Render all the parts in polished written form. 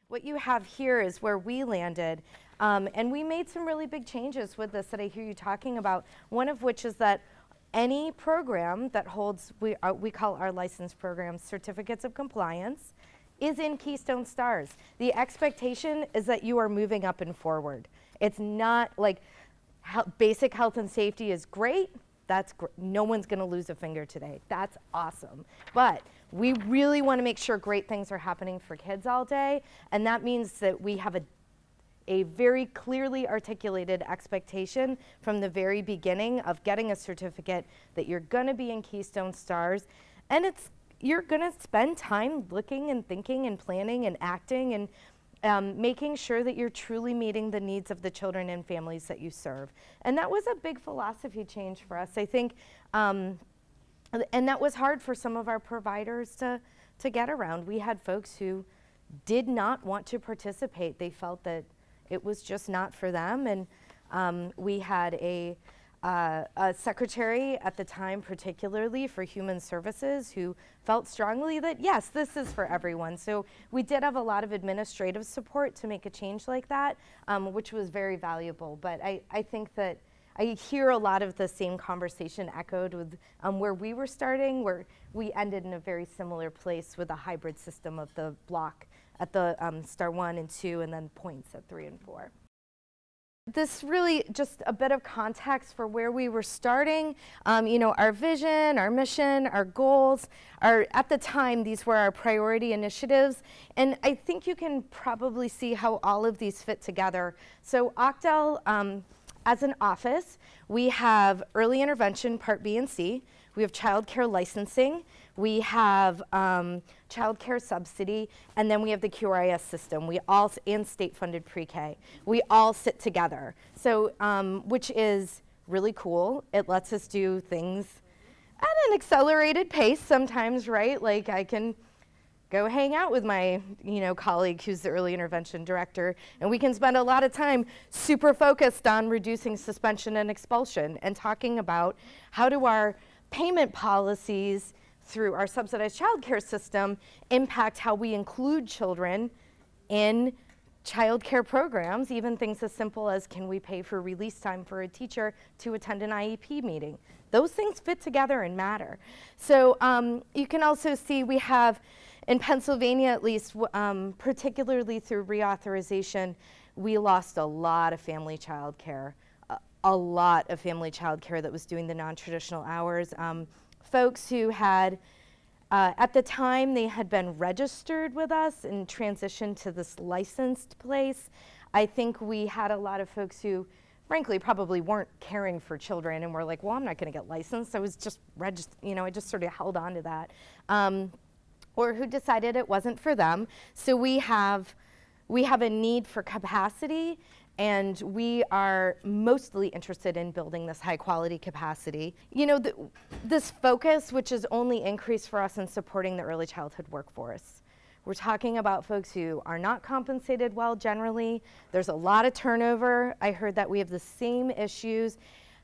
What you have here is where we landed, and we made some really big changes with this that I hear you talking about, one of which is that any program that holds, we call our license programs certificates of compliance, is in Keystone Stars. The expectation is that you are moving up and forward. It's not like basic health and safety is great. That's no one's going to lose a finger today. That's awesome. But we really want to make sure great things are happening for kids all day, and that means that we have a very clearly articulated expectation from the very beginning of getting a certificate that you're going to be in Keystone Stars, and you're going to spend time looking and thinking and planning and acting and making sure that you're truly meeting the needs of the children and families that you serve. And that was a big philosophy change for us, I think, and that was hard for some of our providers to get around. We had folks who did not want to participate. They felt that it was just not for them, and we had a secretary at the time, particularly for Human Services, who felt strongly that, yes, this is for everyone. So we did have a lot of administrative support to make a change like that, which was very valuable. But I think that I hear a lot of the same conversation echoed with where we were starting, where we ended in a very similar place with a hybrid system of the block at the star 1 and 2, and then points at 3 and 4. This really just a bit of context for where we were starting. You know, our vision, our mission, our goals are, at the time, these were our priority initiatives. And I think you can probably see how all of these fit together. So Octal, as an office, we have early intervention, part B and C. We have child care licensing. We have child care subsidy, and then we have the QRIS system. We all, and state-funded pre-K. We all sit together, so which is really cool. It lets us do things at an accelerated pace sometimes, right? Like I can go hang out with my colleague who's the early intervention director, and we can spend a lot of time super focused on reducing suspension and expulsion and talking about how do our payment policies through our subsidized child care system impact how we include children in child care programs, even things as simple as can we pay for release time for a teacher to attend an IEP meeting. Those things fit together and matter. So you can also see we have, in Pennsylvania at least, particularly through reauthorization, we lost a lot of family child care. A lot of family child care that was doing the non-traditional hours. Folks who had, at the time, they had been registered with us and transitioned to this licensed place. I think we had a lot of folks who, frankly, probably weren't caring for children and were like, well, I'm not going to get licensed. I was just registered, I just sort of held on to that. Or who decided it wasn't for them. So we have a need for capacity, and we are mostly interested in building this high quality capacity. This focus, which has only increased for us in supporting the early childhood workforce. We're talking about folks who are not compensated well generally. There's a lot of turnover. I heard that we have the same issues.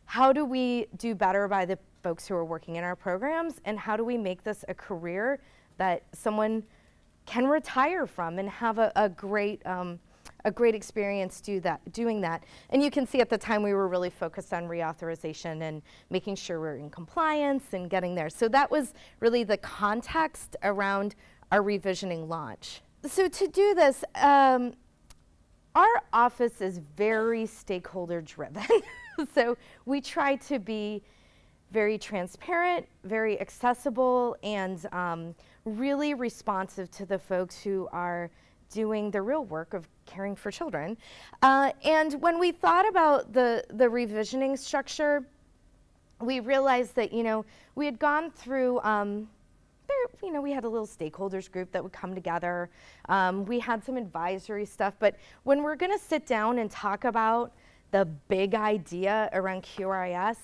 How do we do better by the folks who are working in our programs, and how do we make this a career that someone can retire from and have a great experience doing that. And you can see at the time we were really focused on reauthorization and making sure we're in compliance and getting there. So that was really the context around our revisioning launch. So to do this, our office is very stakeholder driven. So we try to be very transparent, very accessible, and really responsive to the folks who are doing the real work of caring for children. And when we thought about the revisioning structure, we realized that, we had gone through, we had a little stakeholders group that would come together. We had some advisory stuff, but when we're gonna sit down and talk about the big idea around QRIS,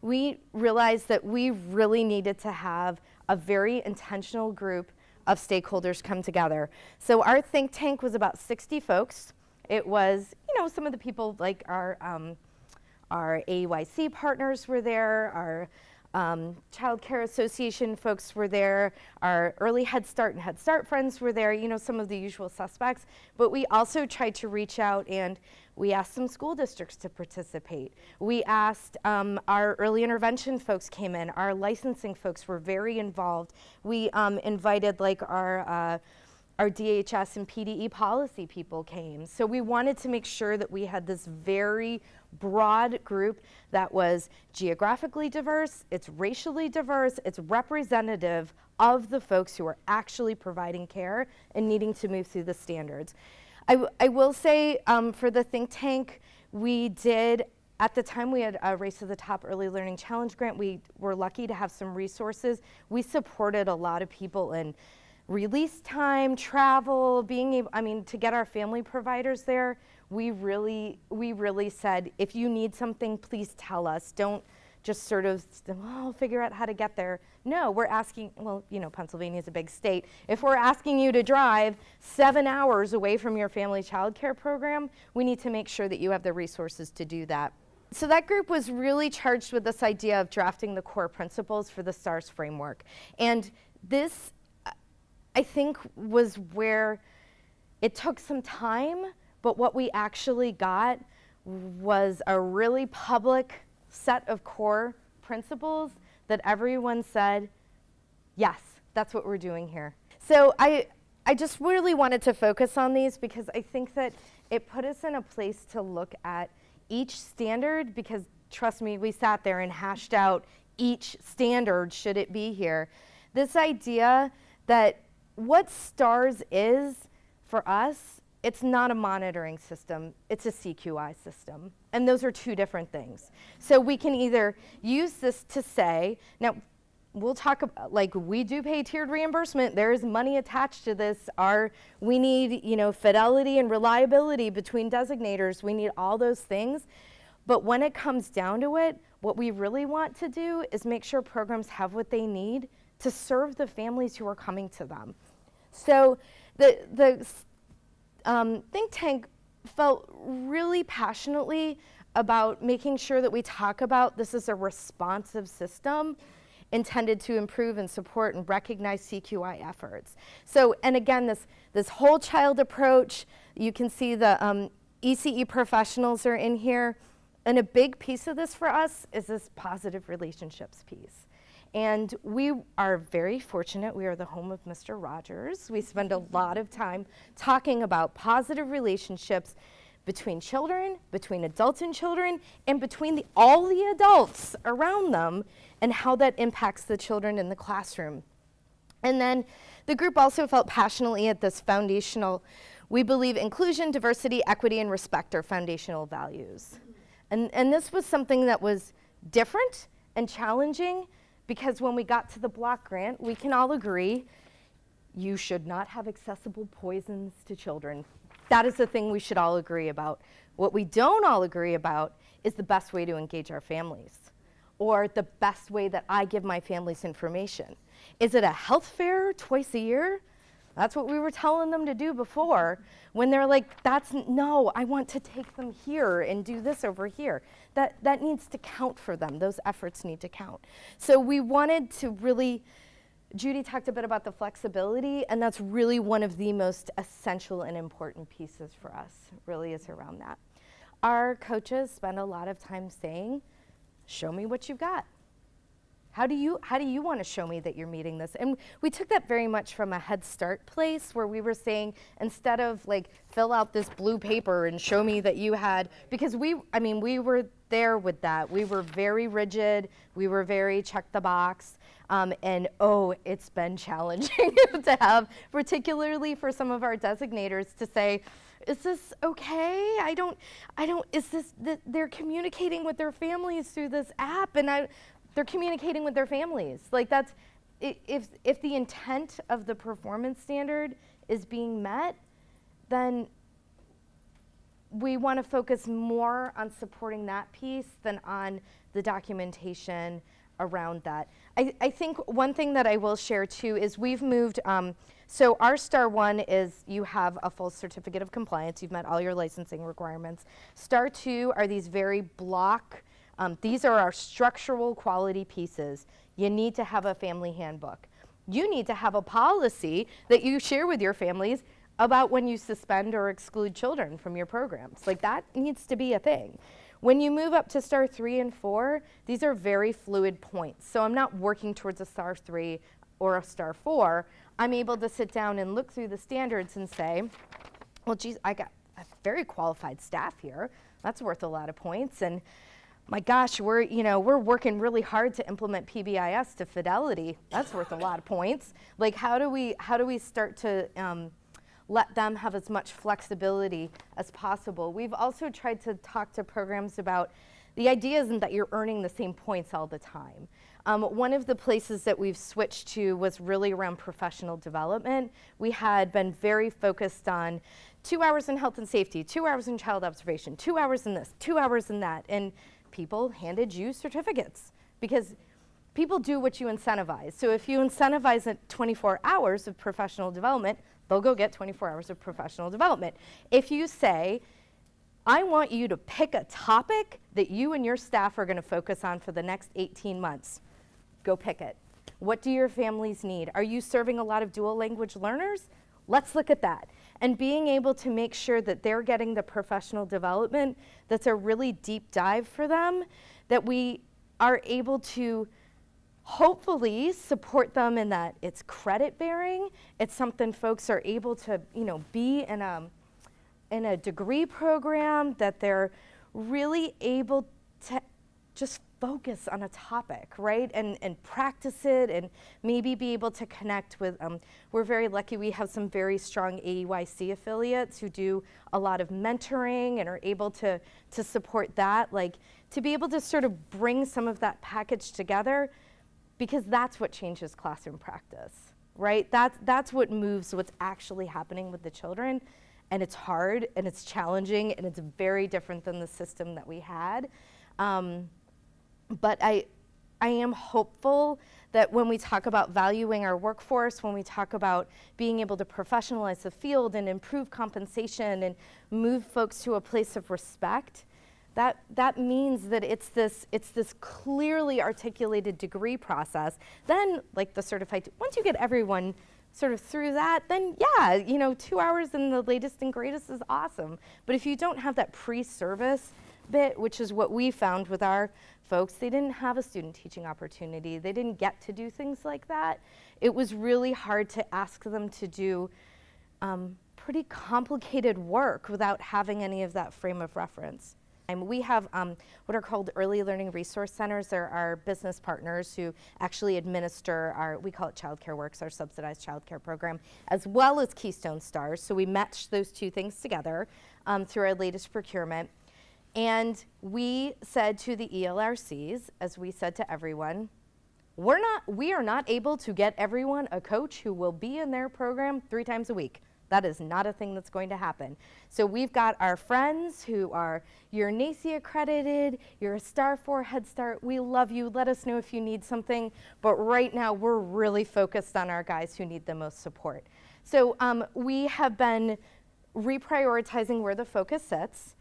we realized that we really needed to have a very intentional group of stakeholders come together. So our think tank was about 60 folks. It was, some of the people like our AEYC partners were there, Child Care Association folks were there, our early Head Start and Head Start friends were there, you know, some of the usual suspects. But we also tried to reach out, and we asked some school districts to participate. We asked our early intervention folks came in, our licensing folks were very involved. We invited like our DHS and PDE policy people came. So we wanted to make sure that we had this very broad group that was geographically diverse, it's racially diverse, it's representative of the folks who are actually providing care and needing to move through the standards. I will say for the think tank, we did, at the time we had a Race to the Top Early Learning Challenge grant. We were lucky to have some resources. We supported a lot of people in release time, travel, being able, I mean, to get our family providers there, we really said, if you need something, please tell us. Don't just sort of, oh, figure out how to get there. No, we're asking, well, you know, Pennsylvania's a big state. If we're asking you to drive 7 hours away from your family child care program, we need to make sure that you have the resources to do that. So that group was really charged with this idea of drafting the core principles for the STARS framework. And this, I think, was where it took some time, but what we actually got was a really public set of core principles that everyone said, yes, that's what we're doing here. So I just really wanted to focus on these because I think that it put us in a place to look at each standard, because trust me, we sat there and hashed out each standard, should it be here. This idea that what STARS is for us, it's not a monitoring system, it's a CQI system. And those are two different things. So we can either use this to say, now we'll talk about, like, we do pay tiered reimbursement, there is money attached to this. We need, you know, fidelity and reliability between designators, we need all those things. But when it comes down to it, what we really want to do is make sure programs have what they need to serve the families who are coming to them. So the think tank felt really passionately about making sure that we talk about this is a responsive system intended to improve and support and recognize CQI efforts. So, and again, this whole child approach, you can see the ECE professionals are in here, and a big piece of this for us is this positive relationships piece. And we are very fortunate. We are the home of Mr. Rogers. We spend a lot of time talking about positive relationships between children, between adults and children, and between all the adults around them, and how that impacts the children in the classroom. And then the group also felt passionately at this foundational, we believe inclusion, diversity, equity, and respect are foundational values. And this was something that was different and challenging, because when we got to the block grant, we can all agree you should not have accessible poisons to children. That is the thing we should all agree about. What we don't all agree about is the best way to engage our families, or the best way that I give my families information. Is it a health fair twice a year? That's what we were telling them to do before, when they're like, no, I want to take them here and do this over here. That needs to count for them. Those efforts need to count. So we wanted to really, Judy talked a bit about the flexibility, and that's really one of the most essential and important pieces for us, really is around that. Our coaches spend a lot of time saying, show me what you've got. How do you want to show me that you're meeting this? And we took that very much from a Head Start place, where we were saying, instead of like, fill out this blue paper and show me that you had, because we were there with that. We were very rigid, we were very check the box, and it's been challenging to have, particularly for some of our designators, to say, is this okay? They're communicating with their families through this app, and they're communicating with their families. Like, that's, if the intent of the performance standard is being met, then we want to focus more on supporting that piece than on the documentation around that. I think one thing that I will share too is we've moved, so our STAR 1 is you have a full certificate of compliance, you've met all your licensing requirements. STAR 2 are these very block These are our structural quality pieces. You need to have a family handbook. You need to have a policy that you share with your families about when you suspend or exclude children from your programs. Like, that needs to be a thing. When you move up to star 3 and 4, these are very fluid points. So I'm not working towards a star 3 or a star 4. I'm able to sit down and look through the standards and say, well, geez, I got a very qualified staff here. That's worth a lot of points. And my gosh, we're working really hard to implement PBIS to fidelity. That's worth a lot of points. Like, how do we start to let them have as much flexibility as possible? We've also tried to talk to programs about the idea isn't that you're earning the same points all the time. One of the places that we've switched to was really around professional development. We had been very focused on 2 hours in health and safety, 2 hours in child observation, 2 hours in this, 2 hours in that, and people handed you certificates because people do what you incentivize. So if you incentivize at 24 hours of professional development, they'll go get 24 hours of professional development. If you say, I want you to pick a topic that you and your staff are going to focus on for the next 18 months, go pick it. What do your families need? Are you serving a lot of dual language learners? Let's look at that. And being able to make sure that they're getting the professional development that's a really deep dive for them, that we are able to hopefully support them in that it's credit bearing. It's something folks are able to, be in a degree program, that they're really able to just focus on a topic, right? And practice it and maybe be able to connect with, we're very lucky we have some very strong AEYC affiliates who do a lot of mentoring and are able to support that, like to be able to sort of bring some of that package together, because that's what changes classroom practice, right? That's what moves what's actually happening with the children. And it's hard and it's challenging and it's very different than the system that we had. But I am hopeful that when we talk about valuing our workforce, when we talk about being able to professionalize the field and improve compensation and move folks to a place of respect, that means that it's this clearly articulated degree process. Then, like the certified, once you get everyone sort of through that, then yeah, 2 hours in the latest and greatest is awesome. But if you don't have that pre-service bit, which is what we found with our folks, they didn't have a student teaching opportunity. They didn't get to do things like that. It was really hard to ask them to do pretty complicated work without having any of that frame of reference. And we have what are called early learning resource centers. They're our business partners who actually administer we call it Child Care Works, our subsidized child care program, as well as Keystone Stars. So we matched those two things together through our latest procurement. And we said to the ELRCs, as we said to everyone, we are not able to get everyone a coach who will be in their program 3 times a week. That is not a thing that's going to happen. So we've got our friends who are, you're NACE accredited, you're a Star 4 Head Start, we love you, let us know if you need something, but right now we're really focused on our guys who need the most support. So we have been reprioritizing where the focus sits.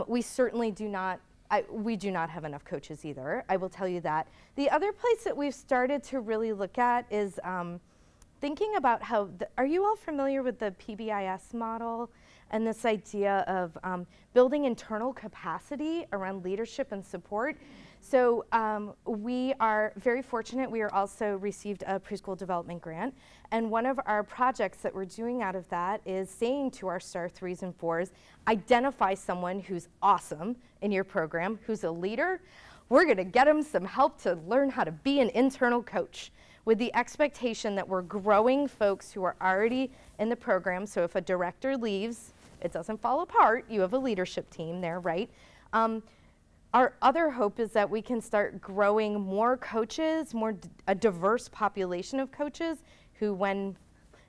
We certainly do not have enough coaches either, I will tell you that. The other place that we've started to really look at is thinking about how, are you all familiar with the PBIS model and this idea of building internal capacity around leadership and support? So we are very fortunate. We are also received a preschool development grant. And one of our projects that we're doing out of that is saying to our Star 3s and 4s, identify someone who's awesome in your program, who's a leader. We're gonna get them some help to learn how to be an internal coach, with the expectation that we're growing folks who are already in the program. So if a director leaves, it doesn't fall apart. You have a leadership team there, right? Our other hope is that we can start growing more coaches, a diverse population of coaches who, when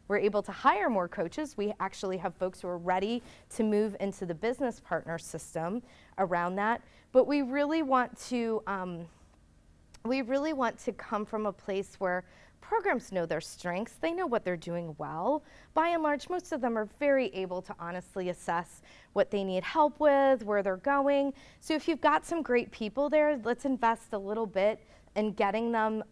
we're able to hire more coaches, we actually have folks who are ready to move into the business partner system around that. But we really want to come from a place where programs know their strengths. They know what they're doing well. By and large, most of them are very able to honestly assess what they need help with, where they're going. So if you've got some great people there, let's invest a little bit in getting them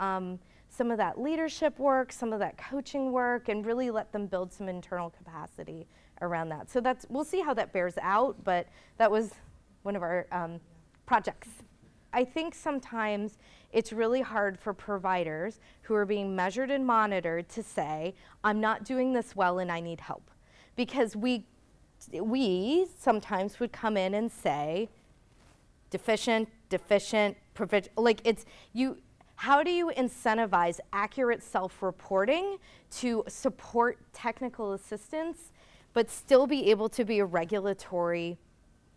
some of that leadership work, some of that coaching work, and really let them build some internal capacity around that. So we'll see how that bears out, but that was one of our projects. I think sometimes it's really hard for providers who are being measured and monitored to say, I'm not doing this well and I need help. Because we sometimes would come in and say, deficient, how do you incentivize accurate self-reporting to support technical assistance, but still be able to be a regulatory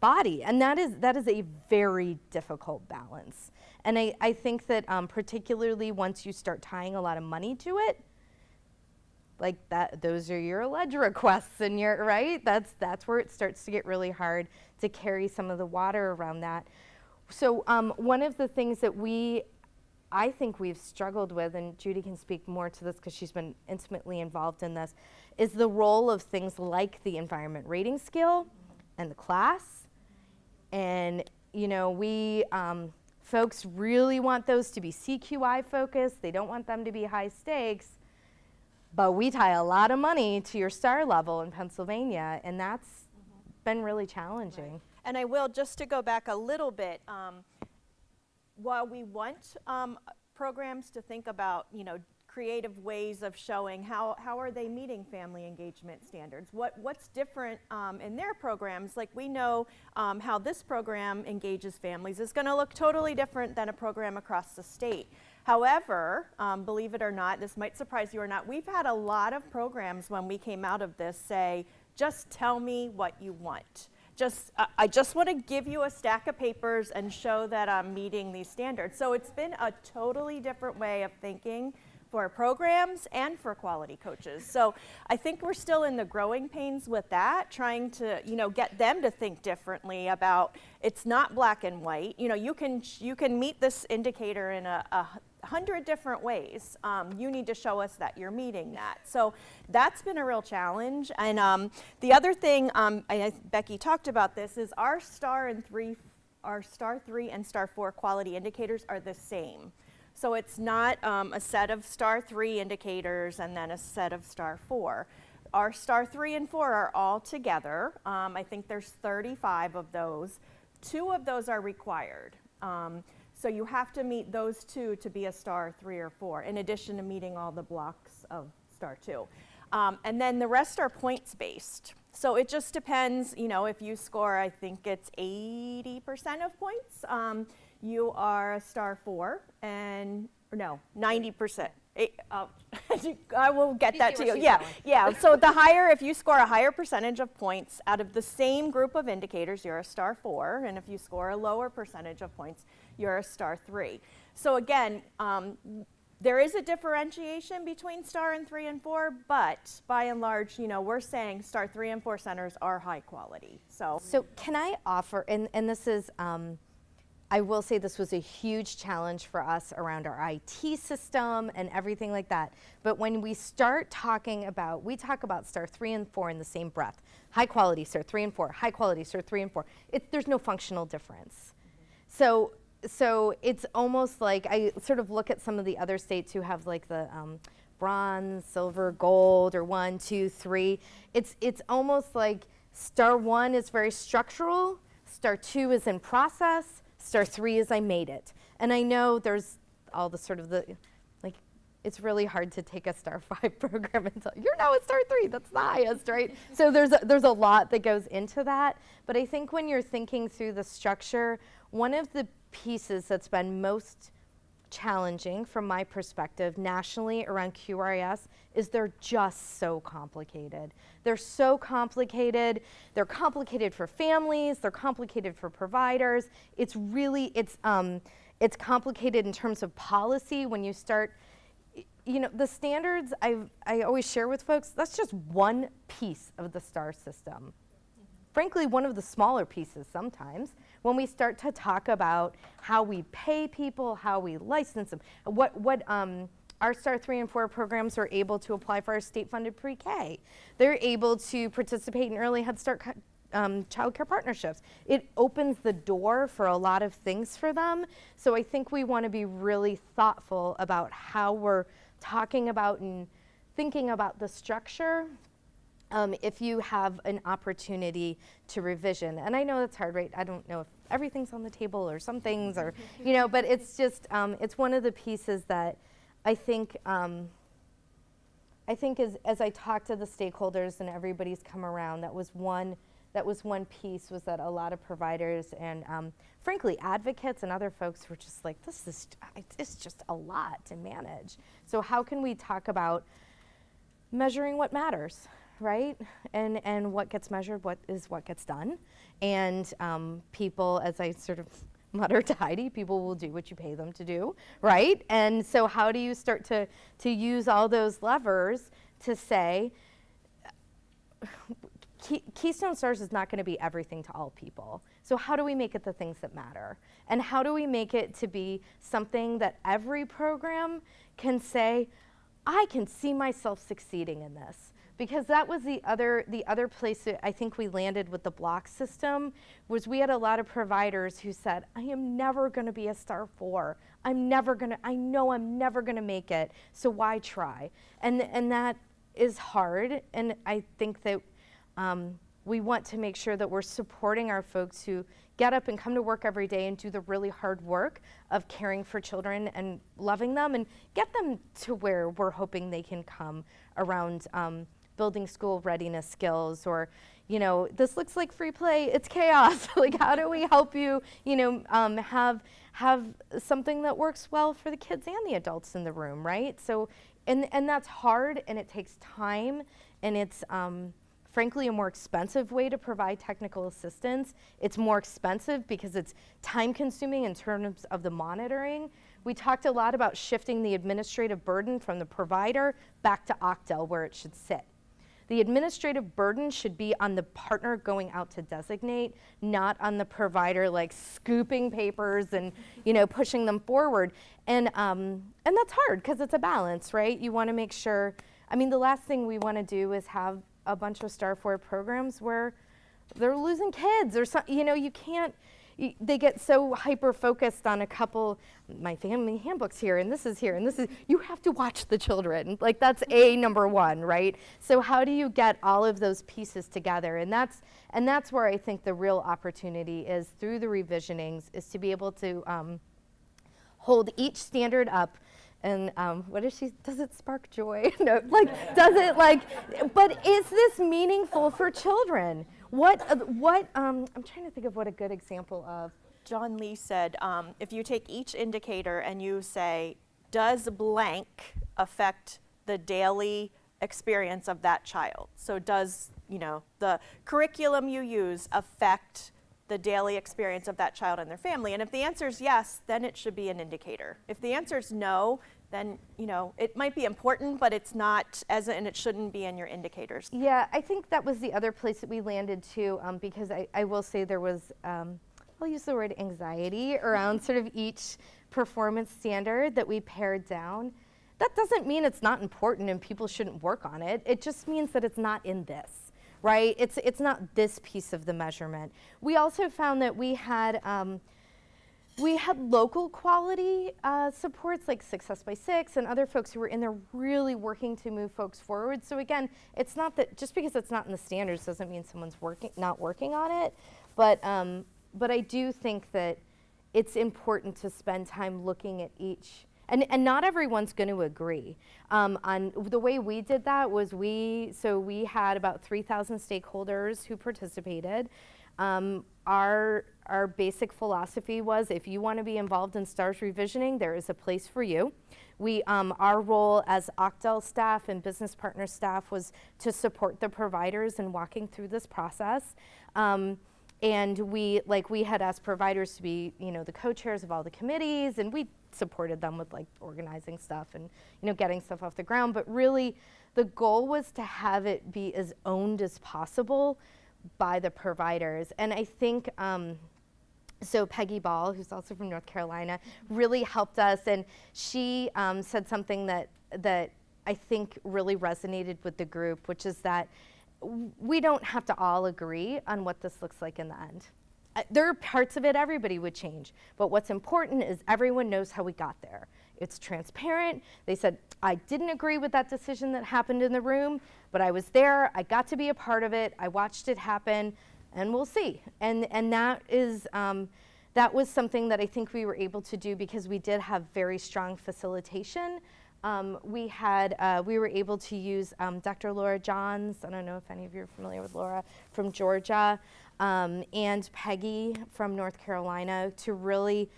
body? And that is a very difficult balance. And I think that particularly once you start tying a lot of money to it, like that, those are your alleged requests and your, right? That's where it starts to get really hard to carry some of the water around that. So one of the things that I think we've struggled with, and Judy can speak more to this because she's been intimately involved in this, is the role of things like the environment rating scale and the class. And folks really want those to be CQI focused. They don't want them to be high stakes. But we tie a lot of money to your star level in Pennsylvania, and that's been really challenging. Right. And I will, just to go back a little bit, while we want programs to think about, creative ways of showing how are they meeting family engagement standards, what's different in their programs, like we know how this program engages families is going to look totally different than a program across the state. However, believe it or not, this might surprise you or not, we've had a lot of programs when we came out of this say, just tell me what you want. I just want to give you a stack of papers and show that I'm meeting these standards. So it's been a totally different way of thinking for programs and for quality coaches. So I think we're still in the growing pains with that, trying to get them to think differently about, it's not black and white. You can meet this indicator in a 100 different ways. You need to show us that you're meeting that. So that's been a real challenge. And the other thing, Becky talked about this, is our star 3 and star 4 quality indicators are the same. So it's not a set of star 3 indicators and then a set of star 4. Our star 3 and 4 are all together. I think there's 35 of those. 2 of those are required. So you have to meet those 2 to be a star 3 or 4, in addition to meeting all the blocks of star 2. And then the rest are points based. So it just depends, if you score, I think it's 80% of points, you are a star 4, and no, 90%. I will get that to you. Yeah. So the higher, if you score a higher percentage of points out of the same group of indicators, you're a star 4, and if you score a lower percentage of points, you're a star 3. So again, there is a differentiation between star and 3 and 4, but by and large, we're saying star 3 and 4 centers are high quality. So can I offer, and this is, I will say this was a huge challenge for us around our IT system and everything like that. But when we start talking about, we talk about star 3 and 4 in the same breath. High quality, star 3 and 4, high quality, star 3 and 4. There's no functional difference. So it's almost like, I sort of look at some of the other states who have like the bronze, silver, gold, or 1, 2, 3. It's almost like star 1 is very structural, star 2 is in process, star 3 is I made it. And I know there's all the sort of it's really hard to take a star 5 program and tell you're now a star 3, that's the highest, right? So there's a lot that goes into that. But I think when you're thinking through the structure, one of the pieces that's been most challenging from my perspective nationally around QRIS is they're just so complicated. They're so complicated. They're complicated for families. They're complicated for providers. It's complicated in terms of policy. When you start, the standards I always share with folks, that's just one piece of the STAR system. Frankly, one of the smaller pieces sometimes. When we start to talk about how we pay people, how we license them, what our STAR 3 and 4 programs are able to apply for our state-funded pre-K. They're able to participate in early Head Start child care partnerships. It opens the door for a lot of things for them. So I think we want to be really thoughtful about how we're talking about and thinking about the structure if you have an opportunity to revision. And I know that's hard, right? I don't know if everything's on the table or some things or, you know, but it's just, it's one of the pieces that I think as I talk to the stakeholders and everybody's come around, that was one piece, was that a lot of providers and frankly advocates and other folks were just like, it's just a lot to manage. So how can we talk about measuring what matters, right? And what gets measured, what gets done. And people, as I sort of mutter to Heidi, people will do what you pay them to do, right? And so how do you start to use all those levers to say, Keystone Stars is not going to be everything to all people. So how do we make it the things that matter? And how do we make it to be something that every program can say, I can see myself succeeding in this? Because that was the other place that I think we landed with the block system, was we had a lot of providers who said, I am never going to be a STAR 4. I know I'm never going to make it, so why try? And that is hard, and I think that we want to make sure that we're supporting our folks who get up and come to work every day and do the really hard work of caring for children and loving them and get them to where we're hoping they can come around building school readiness skills, or, you know, this looks like free play, it's chaos. Like, how do we help you, you know, have something that works well for the kids and the adults in the room, right? So, and that's hard, and it takes time, and it's frankly a more expensive way to provide technical assistance. It's more expensive because it's time consuming in terms of the monitoring. We talked a lot about shifting the administrative burden from the provider back to Octel, where it should sit. The administrative burden should be on the partner going out to designate, not on the provider like scooping papers and, you know, pushing them forward. And that's hard because it's a balance, right? You want to make sure, I mean, the last thing we want to do is have a bunch of STAR 4 programs where they're losing kids or something. You know, you can't, they get so hyper-focused on a couple, my family handbook's here, and this is here, and this is, you have to watch the children. Like, that's number one, right? So how do you get all of those pieces together? And that's where I think the real opportunity is, through the revisionings, is to be able to hold each standard up. And does it spark joy? No, like, does it like, but is this meaningful for children? I'm trying to think of what a good example of. John Lee said, if you take each indicator and you say, does blank affect the daily experience of that child? So does, you know, the curriculum you use affect the daily experience of that child and their family? And if the answer is yes, then it should be an indicator. If the answer is no, then, you know, it might be important, but it's not, and it shouldn't be in your indicators. Yeah, I think that was the other place that we landed too, because I will say there was, I'll use the word anxiety around sort of each performance standard that we pared down. That doesn't mean it's not important and people shouldn't work on it. It just means that it's not in this, right? It's not this piece of the measurement. We also found that we had local quality supports like Success by Six and other folks who were in there really working to move folks forward. So again, it's not that just because it's not in the standards doesn't mean someone's not working on it. But I do think that it's important to spend time looking at each, and not everyone's going to agree. On the way we did that was we had about 3,000 stakeholders who participated. Our basic philosophy was, if you want to be involved in STARS revisioning, there is a place for you. Our role as Octel staff and business partner staff was to support the providers in walking through this process. And we had asked providers to be, you know, the co-chairs of all the committees, and we supported them with like organizing stuff and, you know, getting stuff off the ground. But really, the goal was to have it be as owned as possible by the providers. And I think So Peggy Ball, who's also from North Carolina, really helped us, and she said something that I think really resonated with the group, which is that we don't have to all agree on what this looks like in the end. There are parts of it everybody would change, but what's important is everyone knows how we got there. It's transparent. They said, I didn't agree with that decision that happened in the room, but I was there, I got to be a part of it, I watched it happen, and we'll see. And that is, that was something that I think we were able to do because we did have very strong facilitation. We were able to use Dr. Laura Johns, I don't know if any of you are familiar with Laura, from Georgia, and Peggy from North Carolina to really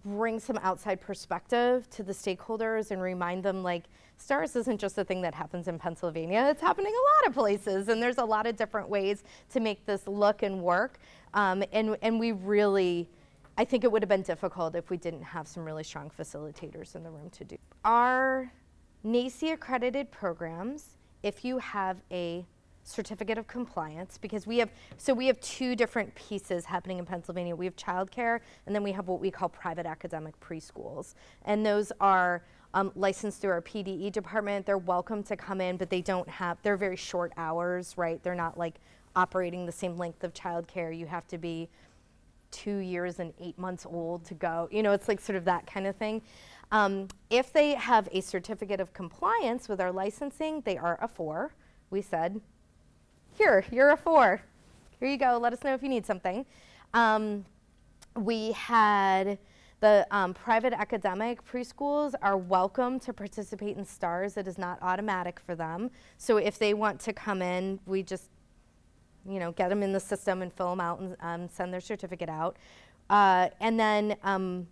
bring some outside perspective to the stakeholders and remind them, like, STARS isn't just a thing that happens in Pennsylvania, it's happening a lot of places, and there's a lot of different ways to make this look and work, and we really, I think it would have been difficult if we didn't have some really strong facilitators in the room to do. Our NACE accredited programs, if you have a certificate of compliance, because we have two different pieces happening in Pennsylvania. We have childcare, and then we have what we call private academic preschools. And those are licensed through our PDE department. They're welcome to come in, but they're very short hours, right? They're not like operating the same length of childcare. You have to be 2 years and 8 months old to go. You know, it's like sort of that kind of thing. If they have a certificate of compliance with our licensing, they are a 4. We said, here, you're a 4. Here you go, let us know if you need something. We had the private academic preschools are welcome to participate in STARS. It is not automatic for them. So if they want to come in, we just get them in the system and fill them out and send their certificate out. And then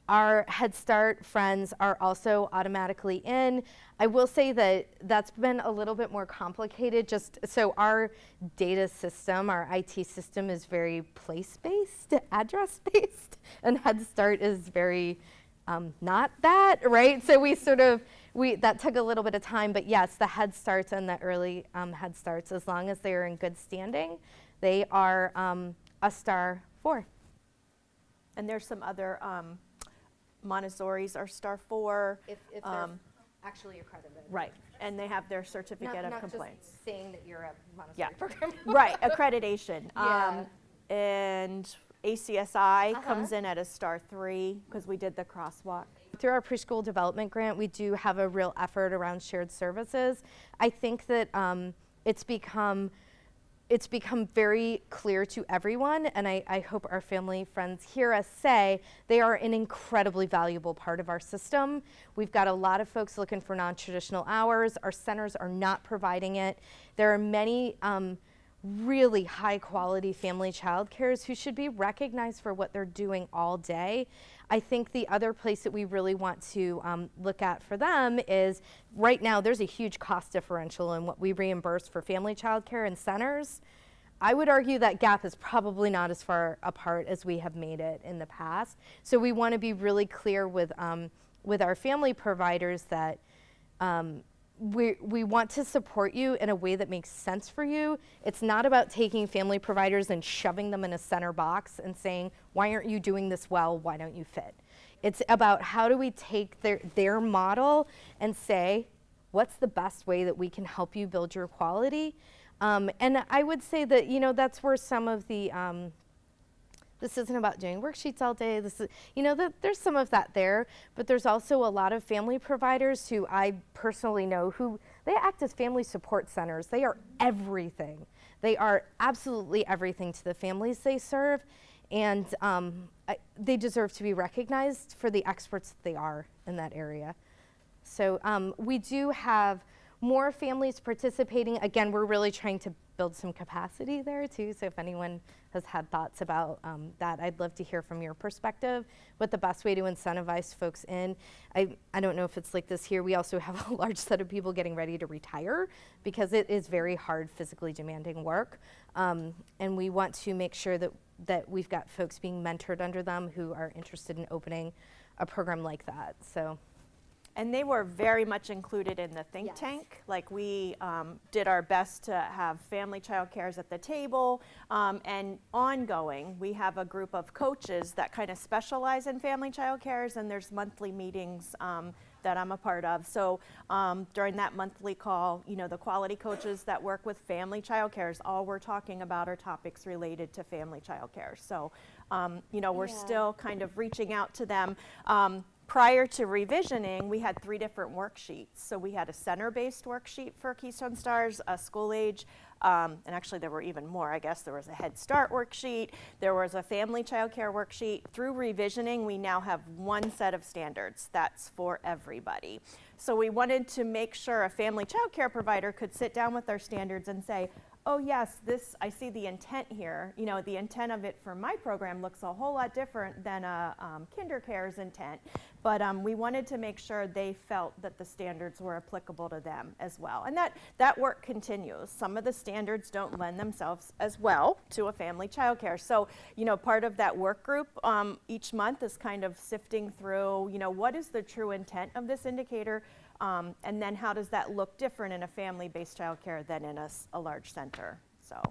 our Head Start friends are also automatically in. I will say that that's been a little bit more complicated. So our data system, our IT system is very place-based, address-based, and Head Start is very not that, right? So that took a little bit of time, but yes, the Head Starts and the early Head Starts, as long as they are in good standing, they are a star 4. And there's some other Montessori's are star 4. If they're actually accredited. Right, and they have their certificate of compliance. Just saying that you're a Montessori program. Right, accreditation. Yeah. And ACSI comes in at a star 3 because we did the crosswalk. Through our preschool development grant, we do have a real effort around shared services. I think that it's become very clear to everyone, and I hope our family friends hear us say they are an incredibly valuable part of our system. We've got a lot of folks looking for non-traditional hours. Our centers are not providing it. There are many really high quality family child cares who should be recognized for what they're doing all day. I think the other place that we really want to look at for them is right now there's a huge cost differential in what we reimburse for family child care and centers. I would argue that gap is probably not as far apart as we have made it in the past. So we want to be really clear with our family providers that we want to support you in a way that makes sense for you. It's not about taking family providers and shoving them in a center box and saying, why aren't you doing this well? Why don't you fit? It's about how do we take their model and say, what's the best way that we can help you build your quality? And I would say that, that's where some of the, this isn't about doing worksheets all day. This is, there's some of that there, but there's also a lot of family providers who I personally know who, they act as family support centers. They are everything. They are absolutely everything to the families they serve, and they deserve to be recognized for the experts that they are in that area. So we do have more families participating. Again, we're really trying to build some capacity there too, so if anyone has had thoughts about that, I'd love to hear from your perspective what the best way to incentivize folks in. I don't know if it's like this here. We also have a large set of people getting ready to retire because it is very hard, physically demanding work, and we want to make sure that we've got folks being mentored under them who are interested in opening a program like that. So. And they were very much included in the think Yes. tank. Like we did our best to have family child cares at the table, and ongoing, we have a group of coaches that kind of specialize in family child cares, and there's monthly meetings that I'm a part of. So during that monthly call, you know, the quality coaches that work with family child cares, all we're talking about are topics related to family child care. So, you know, we're Yeah. still kind of reaching out to them. Prior to revisioning, we had 3 different worksheets. So we had a center-based worksheet for Keystone Stars, a school age, and actually there were even more, I guess. There was a Head Start worksheet, there was a family child care worksheet. Through revisioning, we now have one set of standards that's for everybody. So we wanted to make sure a family child care provider could sit down with their standards and say, oh yes, this, I see the intent here. You know, the intent of it for my program looks a whole lot different than a KinderCare's intent. But we wanted to make sure they felt that the standards were applicable to them as well. And that work continues. Some of the standards don't lend themselves as well to a family child care. So, you know, part of that work group each month is kind of sifting through, you know, what is the true intent of this indicator? And then how does that look different in a family-based childcare than in a large center? So,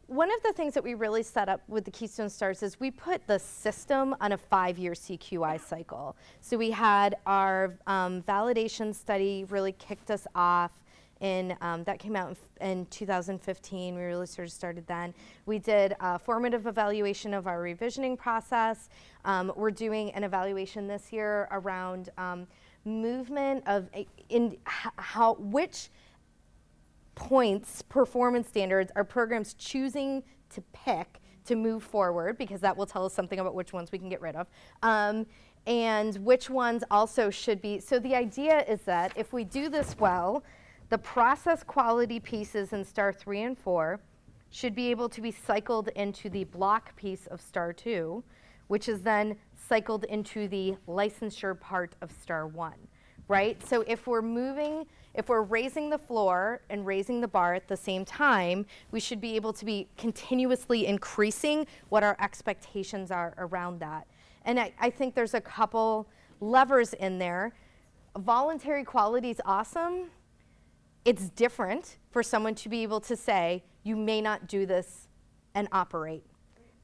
One of the things that we really set up with the Keystone Stars is we put the system on a 5-year CQI cycle. So we had our validation study really kicked us off in, that came out in 2015. We really sort of started then. We did a formative evaluation of our revisioning process. We're doing an evaluation this year around movement of which points, performance standards, are programs choosing to pick to move forward, because that will tell us something about which ones we can get rid of, and which ones also should be. So the idea is that if we do this well, the process quality pieces in STAR 3 and 4 should be able to be cycled into the block piece of STAR 2, which is then cycled into the licensure part of STAR 1, right? So if we're raising the floor and raising the bar at the same time, we should be able to be continuously increasing what our expectations are around that. And I think there's a couple levers in there. Voluntary quality is awesome. It's different for someone to be able to say, you may not do this and operate.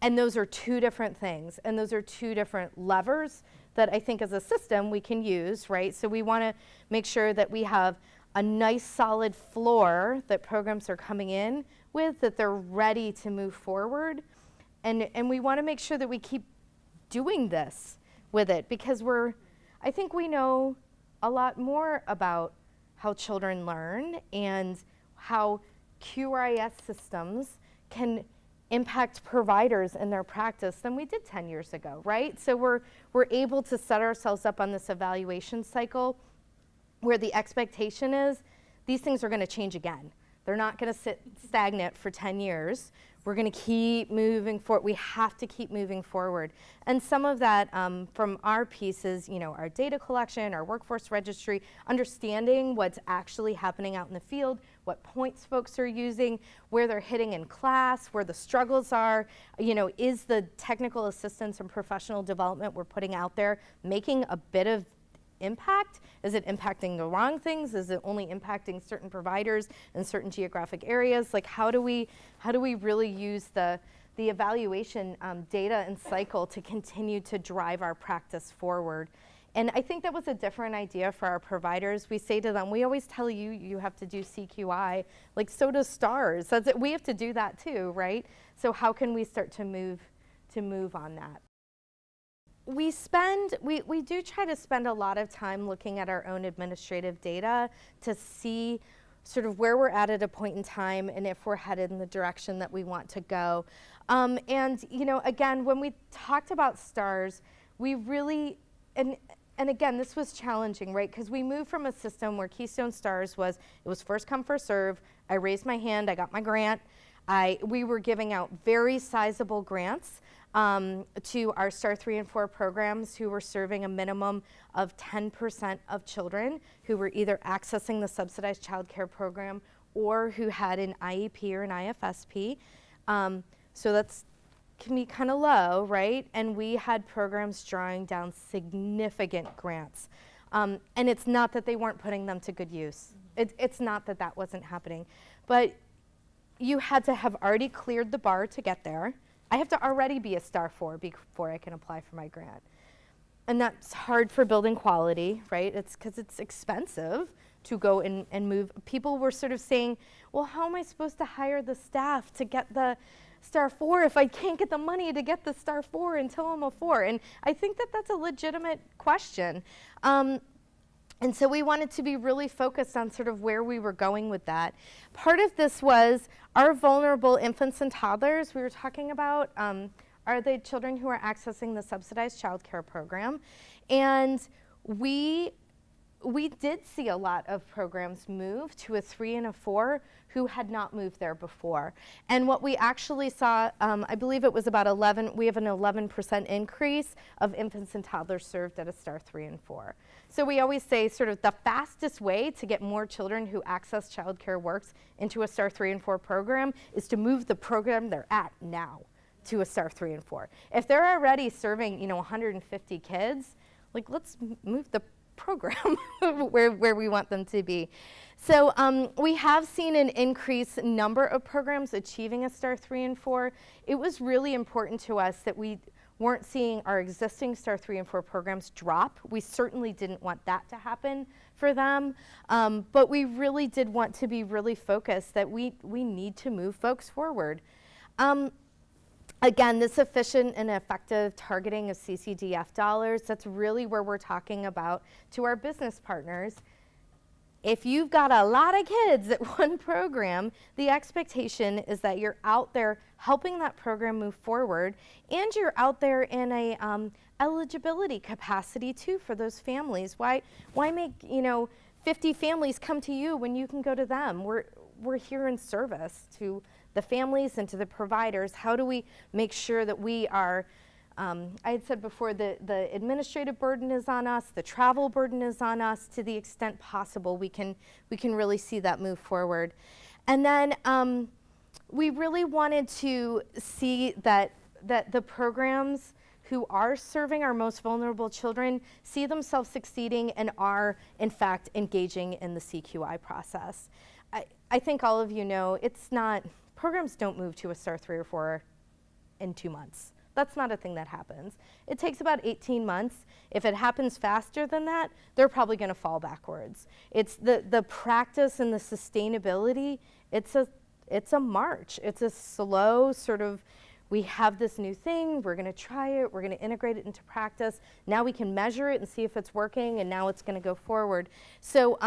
And those are 2 different things, and those are 2 different levers that I think as a system we can use, right? So we want to make sure that we have a nice solid floor that programs are coming in with, that they're ready to move forward. And we want to make sure that we keep doing this with it, because I think we know a lot more about how children learn and how QRIS systems can impact providers in their practice than we did 10 years ago, right? So we're able to set ourselves up on this evaluation cycle where the expectation is these things are going to change again. They're not going to sit stagnant for 10 years. We're going to keep moving forward. We have to keep moving forward. And some of that from our pieces, you know, our data collection, our workforce registry, understanding what's actually happening out in the field, what points folks are using, where they're hitting in class, where the struggles are. You know, is the technical assistance and professional development we're putting out there making a bit of impact? Is it impacting the wrong things? Is it only impacting certain providers in certain geographic areas? Like, how do we really use the evaluation data and cycle to continue to drive our practice forward? And I think that was a different idea for our providers. We say to them, we always tell you, you have to do CQI, like so does STARS. That's it. We have to do that too, right? So how can we start to move on that? We do try to spend a lot of time looking at our own administrative data to see sort of where we're at a point in time and if we're headed in the direction that we want to go. And you know, again, when we talked about STARS, we really, and again, this was challenging, right? Because we moved from a system where Keystone Stars was first come, first serve. I raised my hand, I got my grant. We were giving out very sizable grants to our STAR 3 and 4 programs who were serving a minimum of 10% of children who were either accessing the subsidized child care program or who had an IEP or an IFSP. So that's can be kind of low, right? And we had programs drawing down significant grants. And it's not that they weren't putting them to good use. It's not that that wasn't happening. But you had to have already cleared the bar to get there. I have to already be a star 4 before I can apply for my grant. And that's hard for building quality, right? It's because it's expensive to go and move. People were sort of saying, well, how am I supposed to hire the staff to get the star 4 if I can't get the money to get the star 4 until I'm a 4? And I think that that's a legitimate question. And so we wanted to be really focused on sort of where we were going with that. Part of this was our vulnerable infants and toddlers we were talking about are the children who are accessing the subsidized child care program. And we did see a lot of programs move to a 3 and a 4 who had not moved there before. And what we actually saw, I believe it was about 11, we have an 11% increase of infants and toddlers served at a star 3 and 4. So we always say sort of the fastest way to get more children who access child care works into a star 3 and 4 program is to move the program they're at now to a star 3 and 4. If they're already serving, 150 kids, like let's move the program where we want them to be. So we have seen an increased number of programs achieving a star 3 and 4. It was really important to us that we weren't seeing our existing star 3 and 4 programs drop. We certainly didn't want that to happen for them, but we really did want to be really focused that we need to move folks forward. Again, this efficient and effective targeting of CCDF dollars, that's really where we're talking about to our business partners. If you've got a lot of kids at one program, the expectation is that you're out there helping that program move forward, and you're out there in a eligibility capacity too for those families. Why make 50 families come to you when you can go to them? We're here in service to the families and to the providers. How do we make sure that we are, I had said before, the administrative burden is on us, the travel burden is on us. To the extent possible, we can really see that move forward. And then we really wanted to see that the programs who are serving our most vulnerable children see themselves succeeding and are, in fact, engaging in the CQI process. I think all of you know, programs don't move to a star 3 or 4 in 2 months. That's not a thing that happens. It takes about 18 months. If it happens faster than that, they're probably going to fall backwards. It's the practice and the sustainability, it's a march. It's a slow sort of, we have this new thing, we're going to try it, we're going to integrate it into practice. Now we can measure it and see if it's working, and now it's going to go forward. So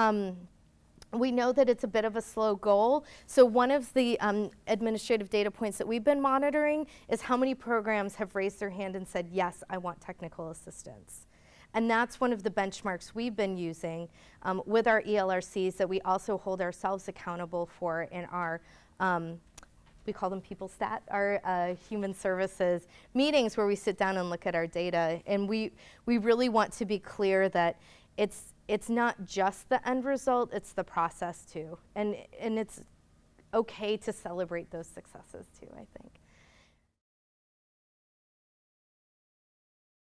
we know that it's a bit of a slow goal. So one of the administrative data points that we've been monitoring is how many programs have raised their hand and said, yes, I want technical assistance. And that's one of the benchmarks we've been using with our ELRCs that we also hold ourselves accountable for in our, we call them people stat, our human services meetings where we sit down and look at our data. And we really want to be clear that it's not just the end result, it's the process too. And it's okay to celebrate those successes too, I think.